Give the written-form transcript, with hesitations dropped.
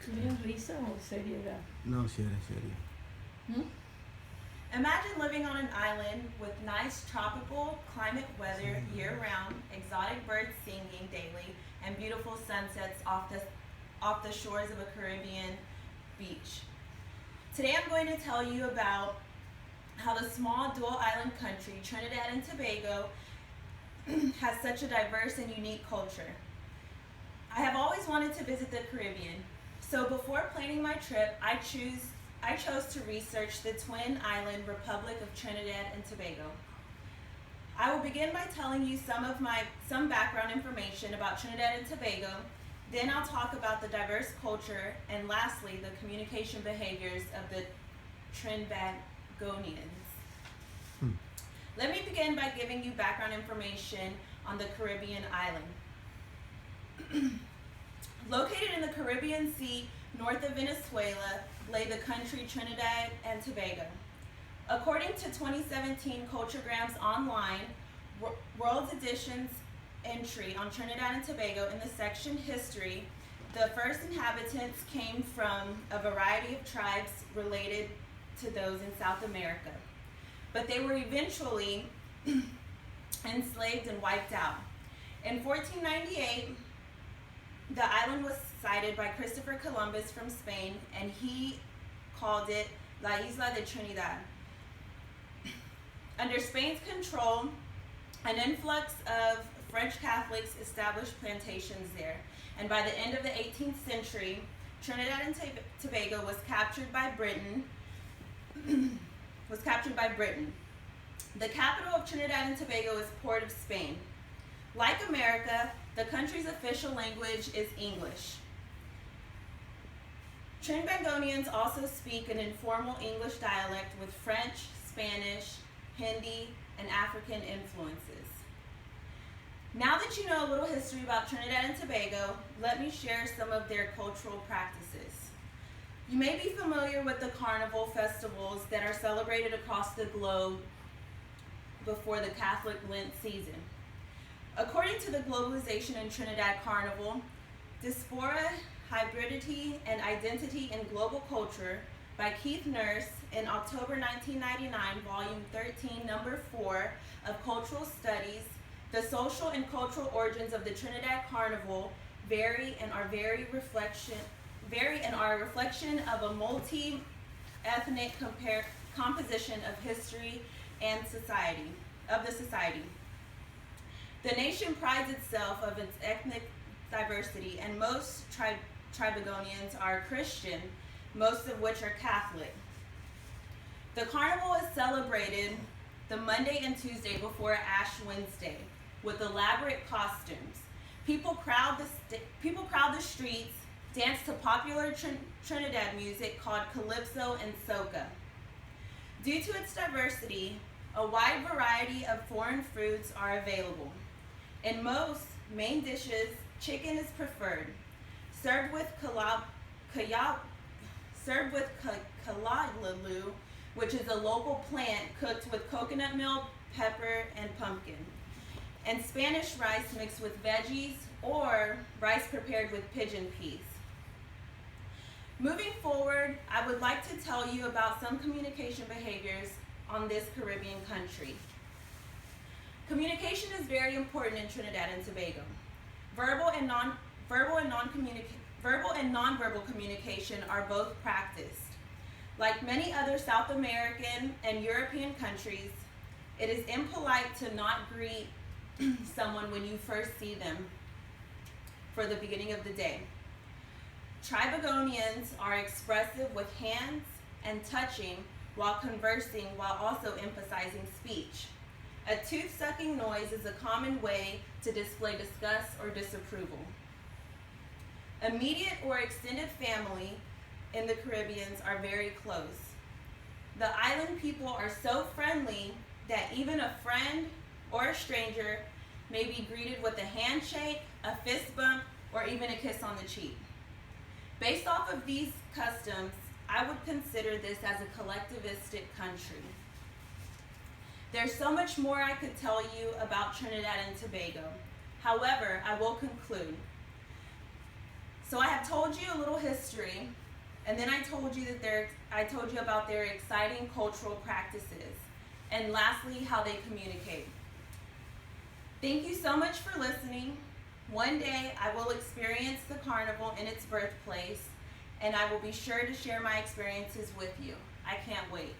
¿Tienes risa o seriedad? No, serio, serio. ¿Mm? Imagine living on an island with nice tropical climate weather year-round, exotic birds singing daily, and beautiful sunsets off the shores of a Caribbean beach. Today I'm going to tell you about how the small dual island country, Trinidad and Tobago, has such a diverse and unique culture. I have always wanted to visit the Caribbean, so before planning my trip, I chose to research the twin island Republic of Trinidad and Tobago. I will begin by telling you some background information about Trinidad and Tobago, then I'll talk about the diverse culture, and lastly, the communication behaviors of the Trinbagonians. Let me begin by giving you background information on the Caribbean island. Located in the Caribbean Sea, north of Venezuela, lay the country Trinidad and Tobago. According to 2017 Culturegram's online World Edition's entry on Trinidad and Tobago in the section History, the first inhabitants came from a variety of tribes related to those in South America, but they were eventually enslaved and wiped out. In 1498, the island was sighted by Christopher Columbus from Spain, and he called it La Isla de Trinidad. Under Spain's control, an influx of French Catholics established plantations there, and by the end of the 18th century, Trinidad and Tobago was captured by Britain. The capital of Trinidad and Tobago is Port of Spain. Like America, the country's official language is English. Trinbagonians also speak an informal English dialect with French, Spanish, Hindi, and African influences. Now that you know a little history about Trinidad and Tobago, let me share some of their cultural practices. You may be familiar with the carnival festivals that are celebrated across the globe before the Catholic Lent season. According to the Globalization in Trinidad Carnival, Diaspora, Hybridity, and Identity in Global Culture by Keith Nurse in October 1999, Volume 13, Number 4 of Cultural Studies, the social and cultural origins of the Trinidad Carnival vary and are a reflection of a multi-ethnic composition of history and society. The nation prides itself of its ethnic diversity, and most Tribagonians are Christian, most of which are Catholic. The carnival is celebrated the Monday and Tuesday before Ash Wednesday with elaborate costumes. People crowd the streets, dance to popular Trinidad music called calypso and soca. Due to its diversity, a wide variety of foreign foods are available. In most main dishes, chicken is preferred, served with kalalalu, which is a local plant cooked with coconut milk, pepper, and pumpkin, and Spanish rice mixed with veggies or rice prepared with pigeon peas. Moving forward, I would like to tell you about some communication behaviors on this Caribbean country. Communication is very important in Trinidad and Tobago. Verbal and nonverbal communication are both practiced. Like many other South American and European countries, it is impolite to not greet someone when you first see them for the beginning of the day. Tribagonians are expressive with hands and touching while conversing, while also emphasizing speech. A tooth-sucking noise is a common way to display disgust or disapproval. Immediate or extended family in the Caribbean are very close. The island people are so friendly that even a friend or a stranger may be greeted with a handshake, a fist bump, or even a kiss on the cheek. Based off of these customs, I would consider this as a collectivistic country. There's so much more I could tell you about Trinidad and Tobago. However, I will conclude. So I have told you a little history, and then I told you about their exciting cultural practices, and lastly, how they communicate. Thank you so much for listening. One day I will experience the carnival in its birthplace, and I will be sure to share my experiences with you. I can't wait.